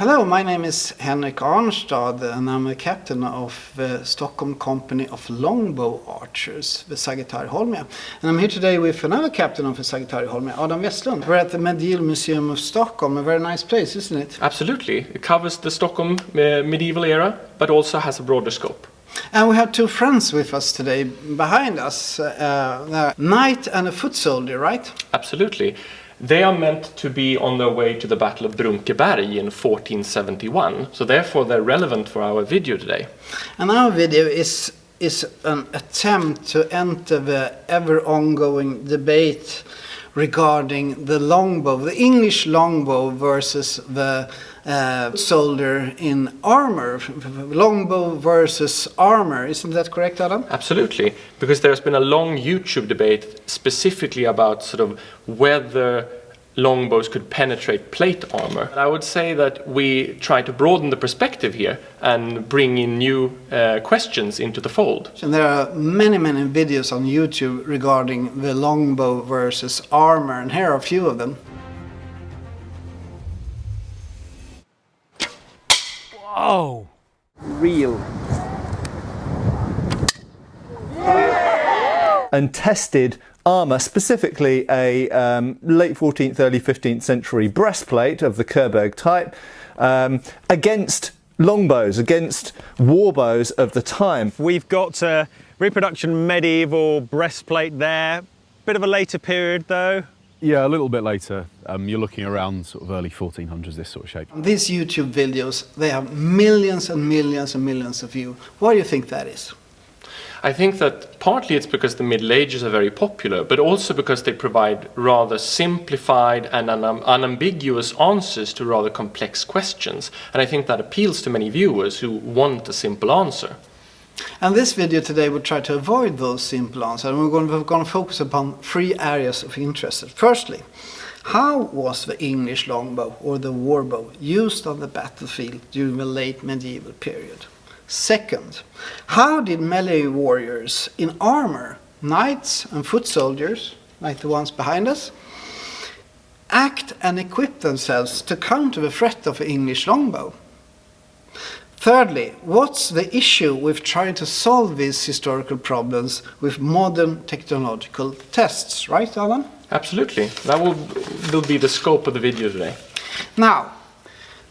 Hello, my name is Henrik Arnstad and I'm a captain of the Stockholm company of Longbow archers, the Sagittarii Holmiae. And I'm here today with another captain of the Sagittarii Holmiae, Adam Westlund. We're at the Medieval Museum of Stockholm, a very nice place, isn't it? Absolutely. It covers the Stockholm medieval era, but also has a broader scope. And we have two friends with us today behind us, a knight and a foot soldier, right? Absolutely. They are meant to be on their way to the Battle of Brunkeberg in 1471, so therefore they're relevant for our video today. And our video is an attempt to enter the ever-ongoing debate regarding the longbow, the English longbow versus the soldier in armor, longbow versus armor. Isn't that correct, Adam? Absolutely, because there's been a long YouTube debate specifically about sort of whether longbows could penetrate plate armor. I would say that we try to broaden the perspective here and bring in new questions into the fold. And there are many videos on YouTube regarding the longbow versus armor, and here are a few of them. Whoa! Real. And tested armour, specifically a late 14th, early 15th century breastplate of the Kerberg type, against longbows, against warbows of the time. We've got a reproduction medieval breastplate there. Bit of a later period though. Yeah, a little bit later. You're looking around sort of early 1400s, this sort of shape. These YouTube videos, they have millions and millions and millions of views. Why do you think that is? I think that partly it's because the Middle Ages are very popular, but also because they provide rather simplified and unambiguous answers to rather complex questions. And I think that appeals to many viewers who want a simple answer. And this video today will try to avoid those simple answers, and we're going to focus upon three areas of interest. Firstly, how was the English longbow or the warbow used on the battlefield during the late medieval period? Second, how did melee warriors in armor, knights and foot soldiers, like the ones behind us, act and equip themselves to counter the threat of the English longbow? Thirdly, what's the issue with trying to solve these historical problems with modern technological tests, right, Alan? Absolutely. That will be the scope of the video today. Now,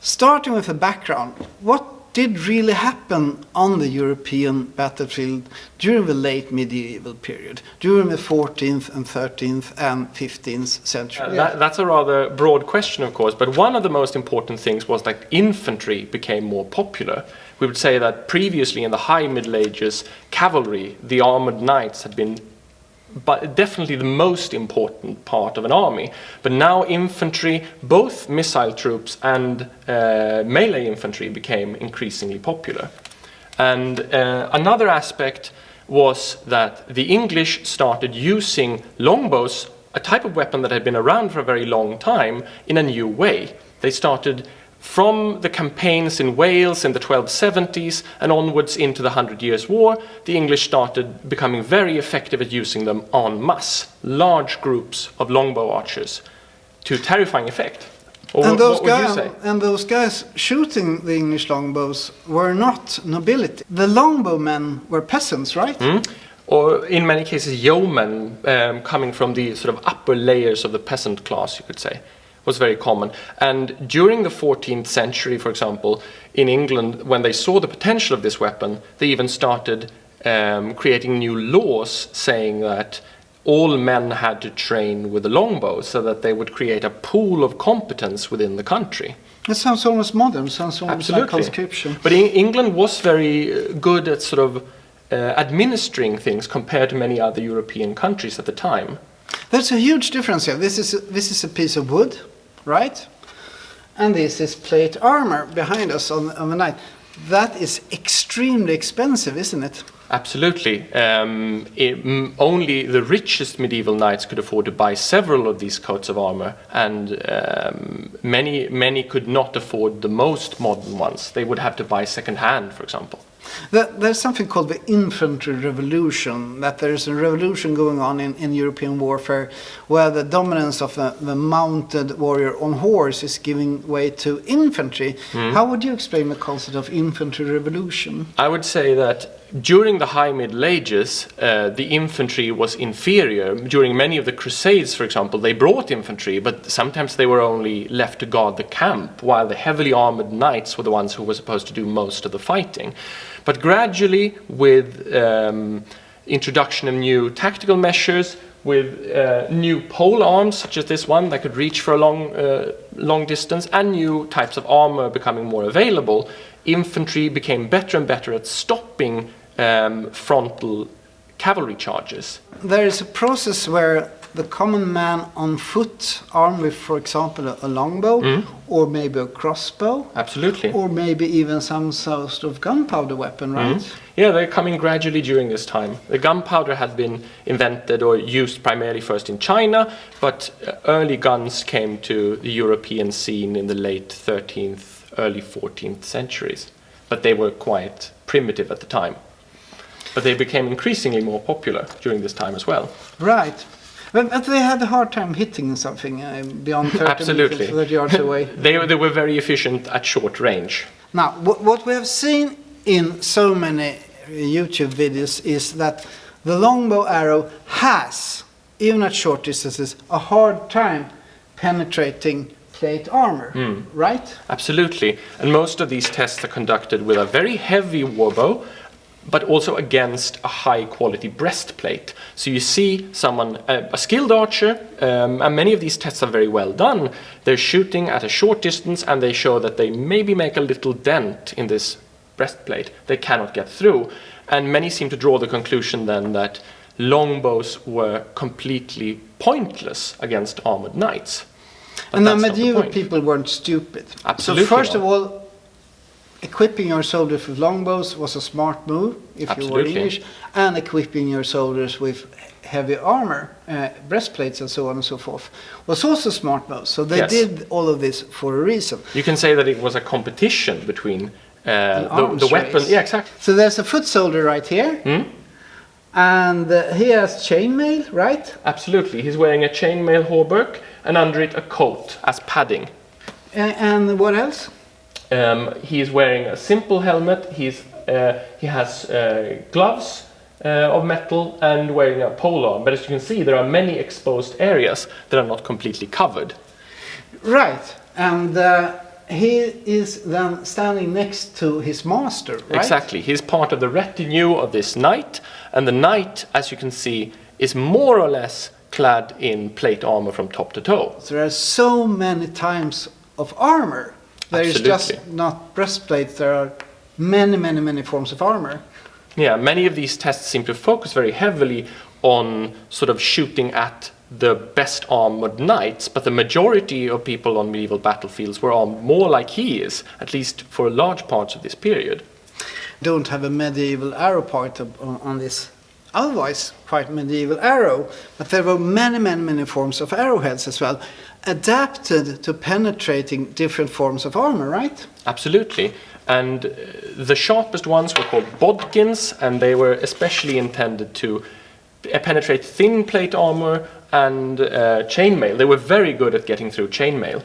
starting with the background, what did really happen on the European battlefield during the late medieval period, during the 14th and 13th and 15th century? That's a rather broad question, of course, but one of the most important things was that infantry became more popular. We would say that previously in the high Middle Ages, cavalry, the armored knights, had been definitely the most important part of an army. But now infantry, both missile troops and melee infantry, became increasingly popular. And another aspect was that the English started using longbows, a type of weapon that had been around for a very long time, in a new way. They started from the campaigns in Wales in the 1270s and onwards into the 100 Years' War. The English started becoming very effective at using them en masse, large groups of longbow archers, to terrifying effect. And those guys shooting the English longbows were not nobility. The longbowmen were peasants, right? Or in many cases yeomen, coming from the sort of upper layers of the peasant class, you could say. Was very common. And during the 14th century, for example, in England, when they saw the potential of this weapon, they even started creating new laws saying that all men had to train with a longbow so that they would create a pool of competence within the country. That sounds almost modern, sounds almost like conscription. But England was very good at sort of administering things compared to many other European countries at the time. There's a huge difference here. This is a piece of wood, right? And this is plate armor behind us on the knight. That is extremely expensive, isn't it? Absolutely. Only the richest medieval knights could afford to buy several of these coats of armor, and many could not afford the most modern ones. They would have to buy second hand, for example. There's something called the infantry revolution, that there's a revolution going on in European warfare where the dominance of the mounted warrior on horse is giving way to infantry. How would you explain the concept of infantry revolution? I would say that during the High Middle Ages, the infantry was inferior. During many of the Crusades, for example, they brought infantry, but sometimes they were only left to guard the camp, while the heavily armored knights were the ones who were supposed to do most of the fighting. But gradually, with introduction of new tactical measures, with new pole arms, such as this one, that could reach for a long distance, and new types of armor becoming more available, infantry became better and better at stopping frontal cavalry charges. There is a process where the common man on foot, armed with, for example, a longbow, or maybe a crossbow, Absolutely. or maybe even some sort of gunpowder weapon, right? Yeah, they're coming gradually during this time. The gunpowder had been invented or used primarily first in China, but early guns came to the European scene in the late 13th, early 14th centuries. But they were quite primitive at the time. But they became increasingly more popular during this time as well. Right. But they had a hard time hitting something beyond 30 Absolutely. meters, 30 yards away. They were very efficient at short range. Now, what we have seen in so many YouTube videos is that the longbow arrow has, even at short distances, a hard time penetrating plate armor, right? Absolutely. And most of these tests are conducted with a very heavy warbow, but also against a high quality breastplate. So you see someone, a skilled archer, and many of these tests are very well done. They're shooting at a short distance and they show that they maybe make a little dent in this breastplate. They cannot get through. And many seem to draw the conclusion then that longbows were completely pointless against armored knights. But And the that's not the medieval point. people weren't stupid. Absolutely So first not. of all, equipping your soldiers with longbows was a smart move if you were Absolutely. English, and equipping your soldiers with heavy armor, breastplates and so on and so forth, was also a smart move. So they Yes. did all of this for a reason. You can say that it was a competition between arms the weapon. race. Yeah, exactly. So there's a foot soldier right here, and he has chainmail, right? Absolutely. He's wearing a chainmail hauberk and under it a coat as padding. And what else? He is wearing a simple helmet. He has gloves of metal and wearing a polearm. But as you can see, there are many exposed areas that are not completely covered. Right, and he is then standing next to his master, right? Exactly. He's part of the retinue of this knight, and the knight, as you can see, is more or less clad in plate armor from top to toe. So there are so many types of armor. There is just Absolutely. not breastplates, there are many, many, many forms of armor. Yeah, many of these tests seem to focus very heavily on sort of shooting at the best armored knights, but the majority of people on medieval battlefields were armed more like he is, at least for large parts of this period. Don't have a medieval arrow part on this otherwise quite medieval arrow, but there were many, many, many forms of arrowheads as well, adapted to penetrating different forms of armor, right? Absolutely. And the sharpest ones were called bodkins, and they were especially intended to penetrate thin plate armor and chainmail. They were very good at getting through chainmail.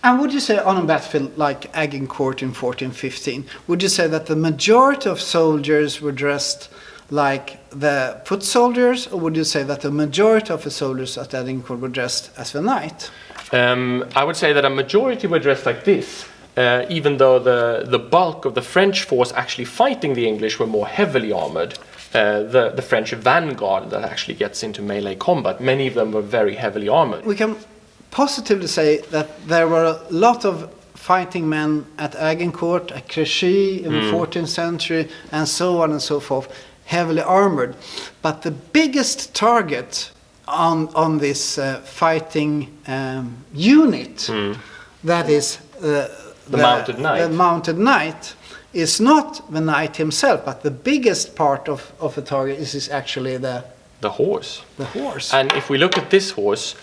And would you say on a battlefield like Agincourt in 1415, would you say that the majority of soldiers were dressed like the foot soldiers, or would you say that the majority of the soldiers at Agincourt were dressed as the knight? I would say that a majority were dressed like this, even though the bulk of the French force actually fighting the English were more heavily armored. The French vanguard that actually gets into melee combat, many of them were very heavily armored. We can positively say that there were a lot of fighting men at Agincourt, at Crécy in the 14th century, and so on and so forth, heavily armored. But the biggest target on this fighting unit, that is the mounted knight. The mounted knight is not the knight himself, but the biggest part of the target is actually the The horse. horse. And if we look at this horse,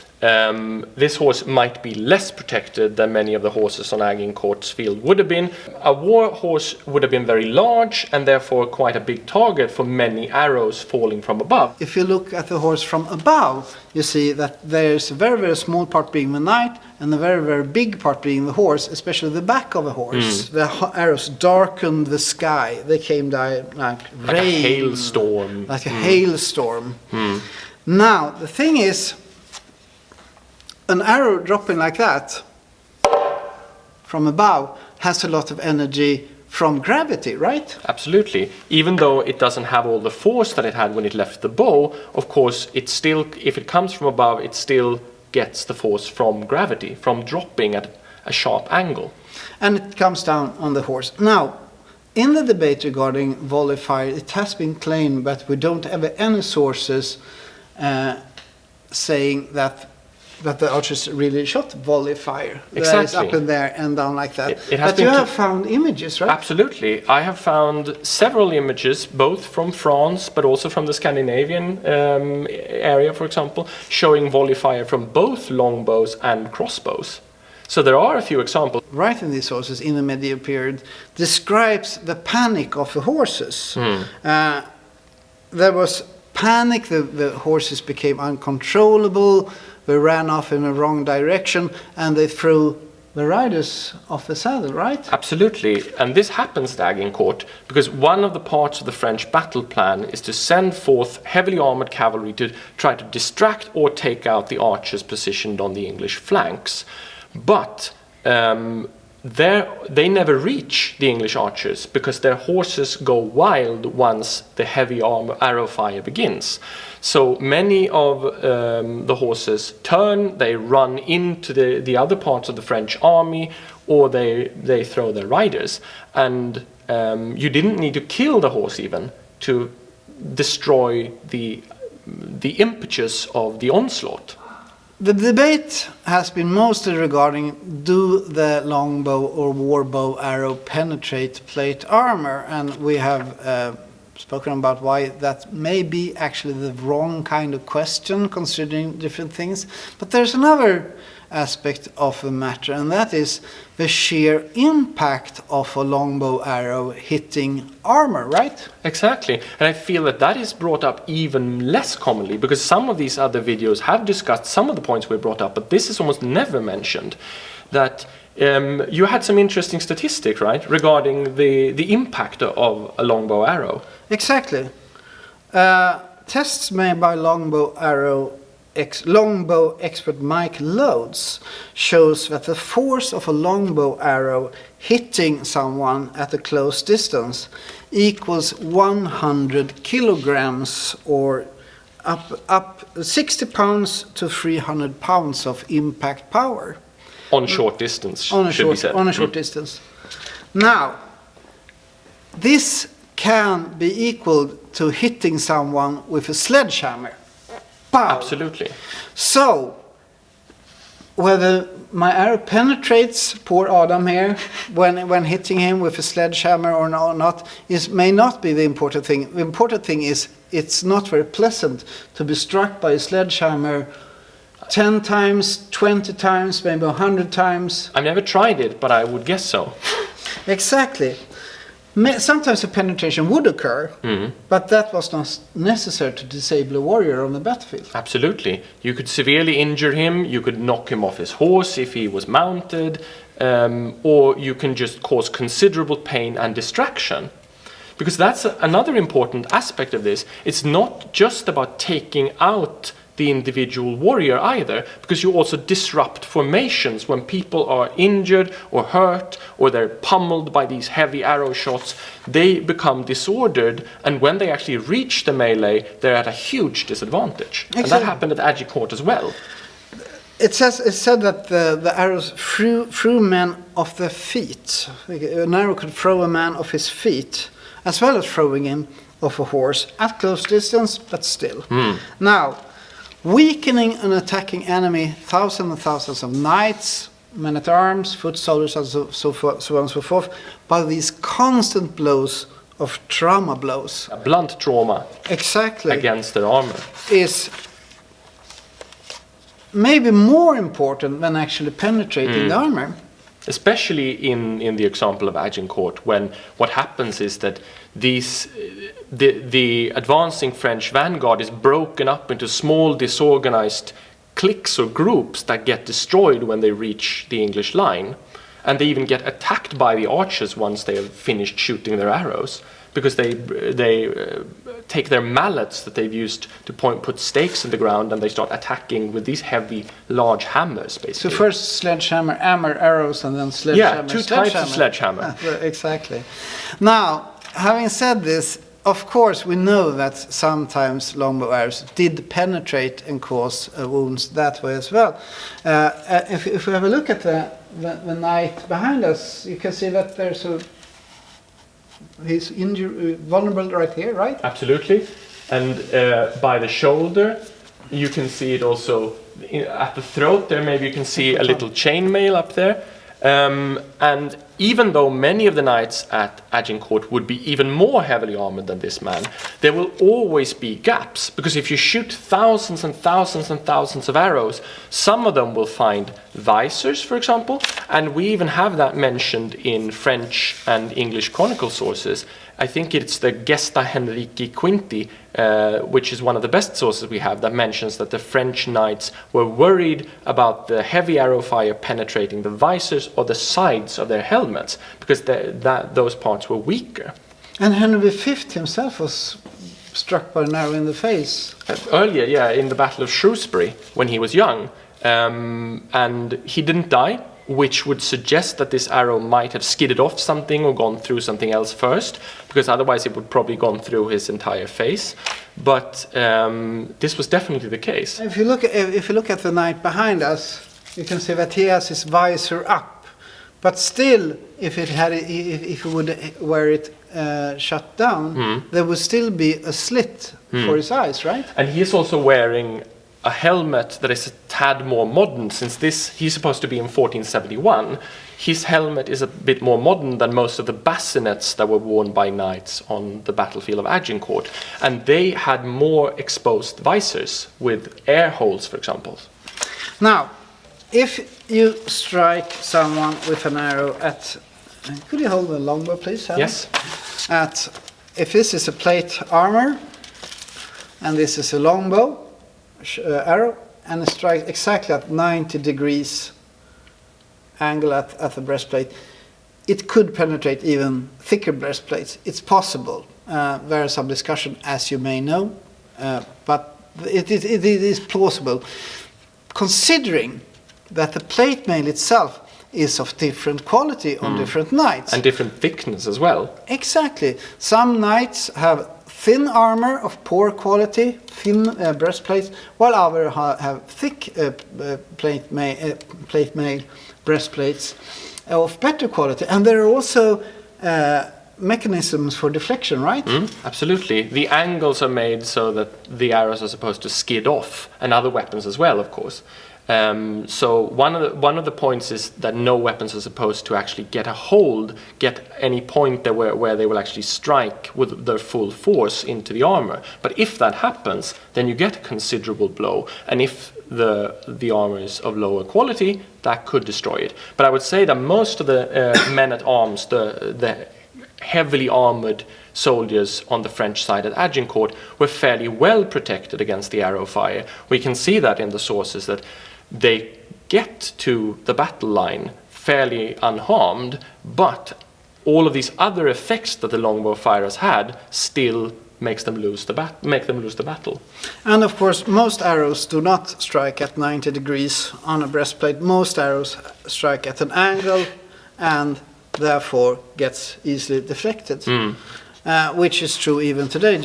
this horse might be less protected than many of the horses on Agincourt's field would have been. A war horse would have been very large and therefore quite a big target for many arrows falling from above. If you look at the horse from above, you see that there's a very, very small part being the knight and a very, very big part being the horse, especially the back of the horse. The arrows darkened the sky. They came down like rain. Like a hailstorm. Like a hailstorm. Now, the thing is, an arrow dropping like that from above has a lot of energy from gravity, right? Absolutely. Even though it doesn't have all the force that it had when it left the bow, of course, it still, if it comes from above, it still gets the force from gravity, from dropping at a sharp angle. And it comes down on the horse. Now, in the debate regarding Volifi, it has been claimed that we don't have any sources saying that the archers really shot volley fire. Exactly. That is up in there and down like that. It has but been you have found images, right? Absolutely. I have found several images, both from France, but also from the Scandinavian area, for example, showing volley fire from both longbows and crossbows. So there are a few examples. Right in these sources, in the medieval period, describes the panic of the horses. There was panic, the horses became uncontrollable, they ran off in the wrong direction, and they threw the riders off the saddle, right? Absolutely, and this happens at Agincourt because one of the parts of the French battle plan is to send forth heavily armored cavalry to try to distract or take out the archers positioned on the English flanks. But they never reach the English archers because their horses go wild once the heavy arrow fire begins. So many of the horses turn, they run into the other parts of the French army, or they throw their riders. And you didn't need to kill the horse even to destroy the impetus of the onslaught. The debate has been mostly regarding, do the longbow or warbow arrow penetrate plate armor? And we have spoken about why that may be actually the wrong kind of question, considering different things. But there's another aspect of the matter, and that is the sheer impact of a longbow arrow hitting armor, right? Exactly, and I feel that is brought up even less commonly because some of these other videos have discussed some of the points we brought up, but this is almost never mentioned. That you had some interesting statistics, right, regarding the impact of a longbow arrow. Exactly. Tests made by longbow expert Mike Loads shows that the force of a longbow arrow hitting someone at a close distance equals 100 kilograms, or up 60 pounds to 300 pounds of impact power. On short distance, On a short distance. Now, this can be equal to hitting someone with a sledgehammer. Pow. Absolutely. So, whether my arrow penetrates poor Adam here when hitting him with a sledgehammer or not may not be the important thing. The important thing is it's not very pleasant to be struck by a sledgehammer 10 times, 20 times, maybe 100 times. I've never tried it, but I would guess so. Exactly. Sometimes a penetration would occur, but that was not necessary to disable a warrior on the battlefield. Absolutely. You could severely injure him, you could knock him off his horse if he was mounted, or you can just cause considerable pain and distraction. Because that's another important aspect of this. It's not just about taking out the individual warrior either, because you also disrupt formations when people are injured or hurt or they're pummeled by these heavy arrow shots. They become disordered, and when they actually reach the melee, they're at a huge disadvantage. Exactly. And that happened at Agincourt as well. It's said that the arrows threw men off their feet. An arrow could throw a man off his feet, as well as throwing him off a horse at close distance, but still. Now, weakening an attacking enemy, thousands and thousands of knights, men-at-arms, foot soldiers, and so on and so forth, by these constant blows of trauma blows. A blunt trauma Exactly. against their armor. Is maybe more important than actually penetrating the armor. Especially in the example of Agincourt, when what happens is that the advancing French vanguard is broken up into small disorganized cliques or groups that get destroyed when they reach the English line, and they even get attacked by the archers once they have finished shooting their arrows, because they take their mallets that they've used to put stakes in the ground, and they start attacking with these heavy, large hammers, basically. So first sledgehammer, hammer, arrows, and then sledgehammer. Yeah, two types of sledgehammer. Exactly. Now, having said this, of course, we know that sometimes longbow arrows did penetrate and cause wounds that way as well. If we have a look at the knight behind us, you can see that there's he's vulnerable right here, right? Absolutely. And by the shoulder, you can see it also at the throat there. Maybe you can see a little chainmail up there. And even though many of the knights at Agincourt would be even more heavily armored than this man, there will always be gaps, because if you shoot thousands and thousands and thousands of arrows, some of them will find visors, for example, and we even have that mentioned in French and English chronicle sources. I think it's the Gesta Henriki Quinti, which is one of the best sources we have, that mentions that the French knights were worried about the heavy arrow fire penetrating the visors or the sides of their helmets, because those parts were weaker. And Henry V himself was struck by an arrow in the face. Earlier, yeah, in the Battle of Shrewsbury, when he was young, and he didn't die, which would suggest that this arrow might have skidded off something or gone through something else first, because otherwise it would probably gone through his entire face. But this was definitely the case. If you look at the knight behind us, you can see that he has his visor up, but still, if he would wear it shut down, there would still be a slit for his eyes, right? And he is also wearing a helmet that is a tad more modern, since he's supposed to be in 1471. His helmet is a bit more modern than most of the bassinets that were worn by knights on the battlefield of Agincourt, and they had more exposed visors with air holes, for example. Now, if you strike someone with an arrow at, could you hold the longbow, please, Adam? Yes. If this is a plate armor, and this is a longbow arrow, and it strikes exactly at 90 degrees angle at the breastplate, it could penetrate even thicker breastplates. It's possible. There is some discussion, as you may know, but it is plausible, considering that the plate mail itself is of different quality on different knights. And different thickness as well. Exactly. Some knights have thin armor of poor quality, thin breastplates, while others have thick plate mail breastplates of better quality. And there are also mechanisms for deflection, right? Absolutely. The angles are made so that the arrows are supposed to skid off, and other weapons as well, of course. So one of the points is that no weapons are supposed to actually get any point there where they will actually strike with their full force into the armor. But if that happens, then you get a considerable blow, and if the armor is of lower quality, that could destroy it. But I would say that most of the men at arms, the heavily armored soldiers on the French side at Agincourt, were fairly well protected against the arrow fire. We can see that in the sources that they get to the battle line fairly unharmed, but all of these other effects that the longbow firers had still make them lose the battle. And of course, most arrows do not strike at 90 degrees on a breastplate. Most arrows strike at an angle and therefore gets easily deflected. Which is true even today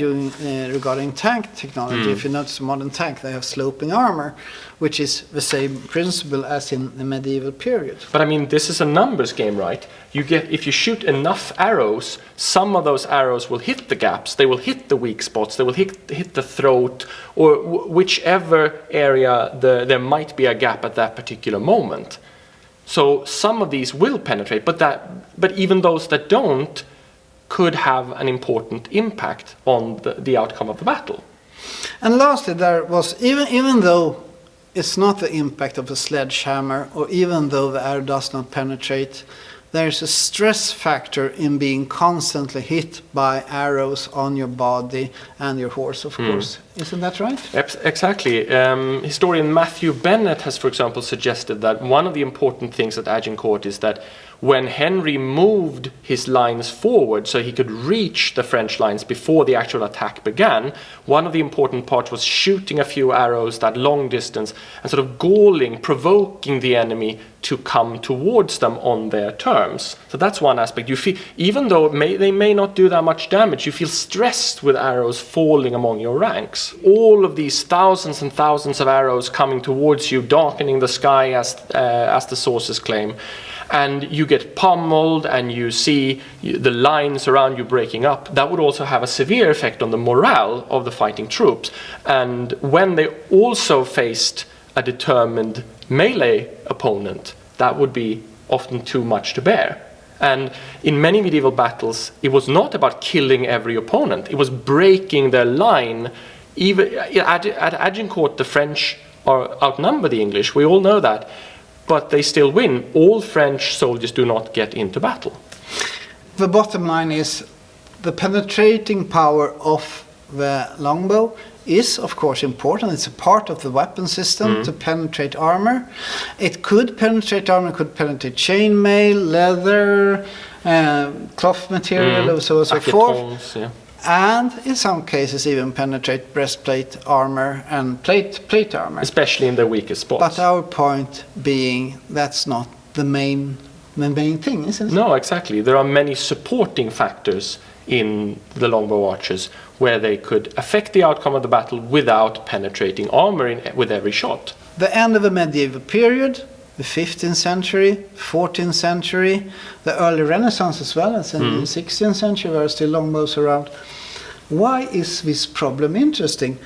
regarding tank technology. If you notice a modern tank, they have sloping armor, which is the same principle as in the medieval period. But I mean, this is a numbers game, right? If you shoot enough arrows, some of those arrows will hit the gaps, they will hit the weak spots, they will hit the throat, or whichever area there might be a gap at that particular moment. So some of these will penetrate, but even those that don't could have an important impact on the outcome of the battle. And lastly, there was, even though it's not the impact of a sledgehammer, or even though the arrow does not penetrate, there's a stress factor in being constantly hit by arrows on your body and your horse, of course. Isn't that right? Exactly. Historian Matthew Bennett has, for example, suggested that one of the important things at Agincourt is that when Henry moved his lines forward so he could reach the French lines before the actual attack began, one of the important parts was shooting a few arrows that long distance and sort of galling, provoking the enemy to come towards them on their terms. So that's one aspect. You feel, even though they may not do that much damage, you feel stressed with arrows falling among your ranks. All of these thousands and thousands of arrows coming towards you, darkening the sky as the sources claim. And you get pummeled and you see the lines around you breaking up. That would also have a severe effect on the morale of the fighting troops. And when they also faced a determined melee opponent, that would be often too much to bear. And in many medieval battles, it was not about killing every opponent. It was breaking their line. Even at Agincourt, the French outnumber the English. We all know that. But they still win. All French soldiers do not get into battle. The bottom line is the penetrating power of the longbow is, of course, important. It's a part of the weapon system to penetrate armor. It could penetrate armor, could penetrate chainmail, leather, cloth material, and so on and so forth. Yeah. And in some cases even penetrate breastplate armor and plate armor. Especially in the weakest spots. But our point being that's not the main thing, isn't it? No, exactly. There are many supporting factors in the longbow archers where they could affect the outcome of the battle without penetrating armor with every shot. The end of the medieval period, the 15th century, 14th century, the early Renaissance as well, as in the 16th century, there are still longbows around. Why is this problem interesting?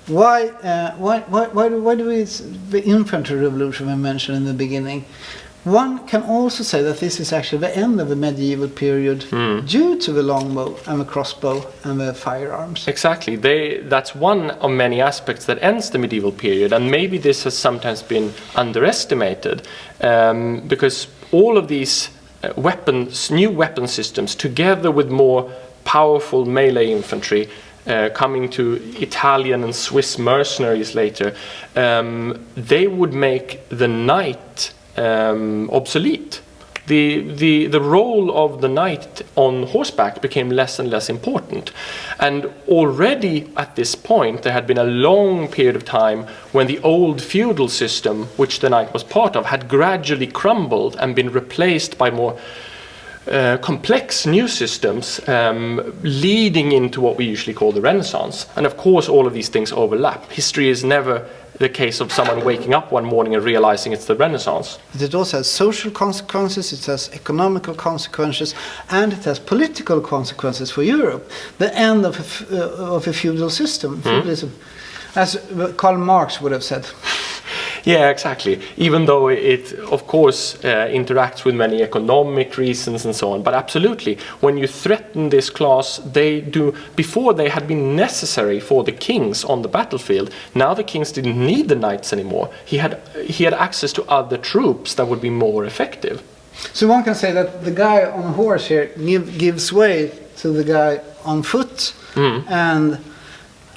Why do we, the infantry revolution we mentioned in the beginning? One can also say that this is actually the end of the medieval period due to the longbow and the crossbow and the firearms. Exactly. That's one of many aspects that ends the medieval period, and maybe this has sometimes been underestimated because all of these new weapon systems, together with more powerful melee infantry, coming to Italian and Swiss mercenaries later, they would make the knight obsolete. The role of the knight on horseback became less and less important. And already at this point there had been a long period of time when the old feudal system, which the knight was part of, had gradually crumbled and been replaced by more complex new systems, leading into what we usually call the Renaissance. And of course all of these things overlap. History is never the case of someone waking up one morning and realizing it's the Renaissance. But it also has social consequences, it has economical consequences, and it has political consequences for Europe. The end of a feudal system, feudalism, as Karl Marx would have said. Yeah, exactly. Even though it, of course, interacts with many economic reasons and so on. But absolutely, when you threaten this class, they do, before they had been necessary for the kings on the battlefield, now the kings didn't need the knights anymore. He had access to other troops that would be more effective. So one can say that the guy on a horse here gives way to the guy on foot, and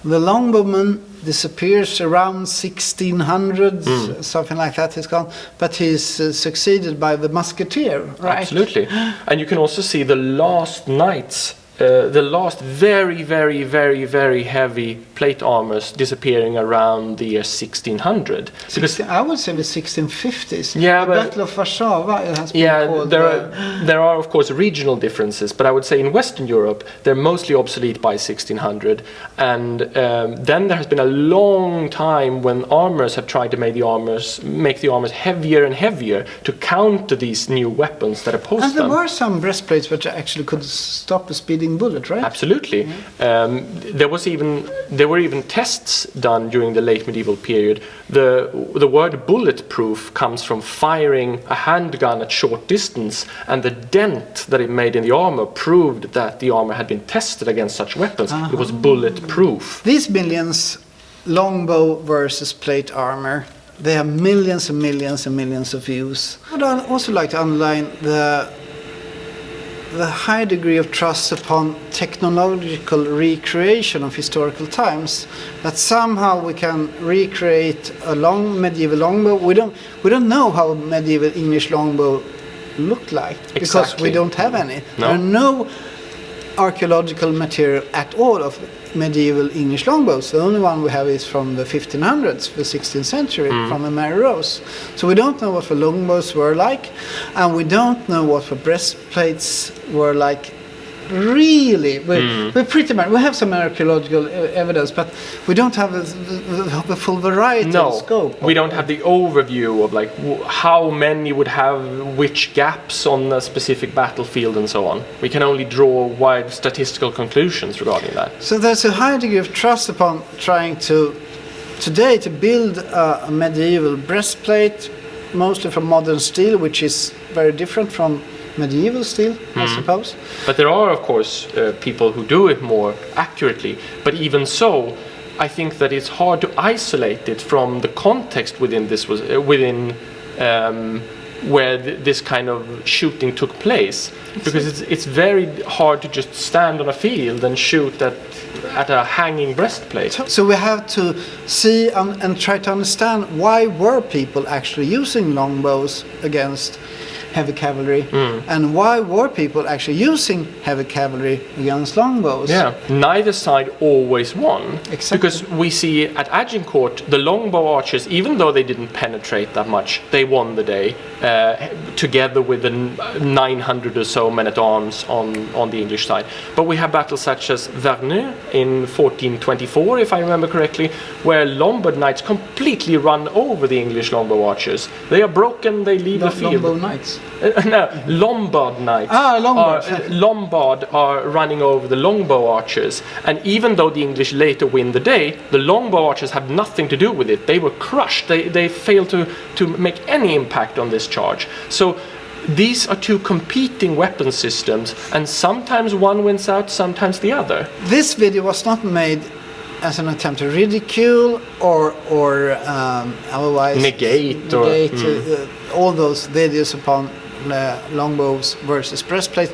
the longbowman disappears around 1600s, something like that he's gone, but he's succeeded by the musketeer, right? Absolutely. And you can also see the last knights, the last very, very, very, very heavy plate armors disappearing around the year 1600. Because I would say the 1650s. Yeah, the Battle of Warsaw, it has been called. There are of course regional differences, but I would say in Western Europe they're mostly obsolete by 1600, and then there has been a long time when armors have tried to make the armors heavier and heavier to counter these new weapons that oppose them. And there were some breastplates which actually could stop a speeding bullet, right? Absolutely. There were even tests done during the late medieval period. The word bulletproof comes from firing a handgun at short distance, and the dent that it made in the armor proved that the armor had been tested against such weapons. It was bulletproof. These millions, longbow versus plate armor, They have millions and millions and millions of views. I would also like to underline the high degree of trust upon technological recreation of historical times. That somehow we can recreate a medieval longbow. We don't know how medieval English longbow looked like because we don't have any. No. There are no archaeological material at all of medieval English longbows. The only one we have is from the 1500s, the 16th century, from a Mary Rose. So we don't know what the longbows were like, and we don't know what the breastplates were like. Really, we're pretty much. We have some archaeological evidence, but we don't have the full variety and scope. We don't have the overview of like how many would have which gaps on a specific battlefield and so on. We can only draw wide statistical conclusions regarding that. So there's a high degree of trust upon trying today to build a medieval breastplate, mostly from modern steel, which is very different from medieval steel, I suppose. But there are, of course, people who do it more accurately. But even so, I think that it's hard to isolate it from the context within where this kind of shooting took place, because it's very hard to just stand on a field and shoot at a hanging breastplate. So we have to see and try to understand why were people actually using longbows against heavy cavalry, and why were people actually using heavy cavalry against longbows? Yeah, neither side always won. Exactly. Because we see at Agincourt, the longbow archers, even though they didn't penetrate that much, they won the day, together with the 900 or so men-at-arms on the English side. But we have battles such as Verneux in 1424, if I remember correctly, where Lombard knights completely run over the English longbow archers. They are broken, they leave the field. Longbow knights. No, Lombard knights. Lombard are running over the longbow archers, and even though the English later win the day, the longbow archers have nothing to do with it. They were crushed. They failed to make any impact on this charge. So these are two competing weapon systems, and sometimes one wins out, sometimes the other. This video was not made as an attempt to ridicule or otherwise negate all those videos upon longbows versus breastplate.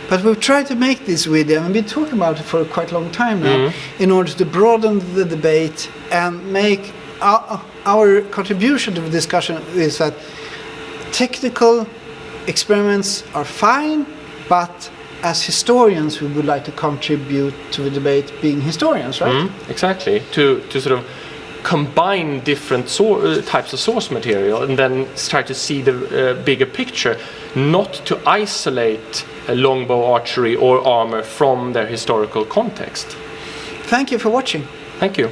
But we've tried to make this video, and we've been talking about it for quite a long time now, in order to broaden the debate and make our contribution to the discussion is that technical experiments are fine, but as historians we would like to contribute to the debate being historians, right? Exactly, to sort of combine different types of source material and then try to see the bigger picture, not to isolate a longbow archery or armor from their historical context. Thank you for watching. Thank you.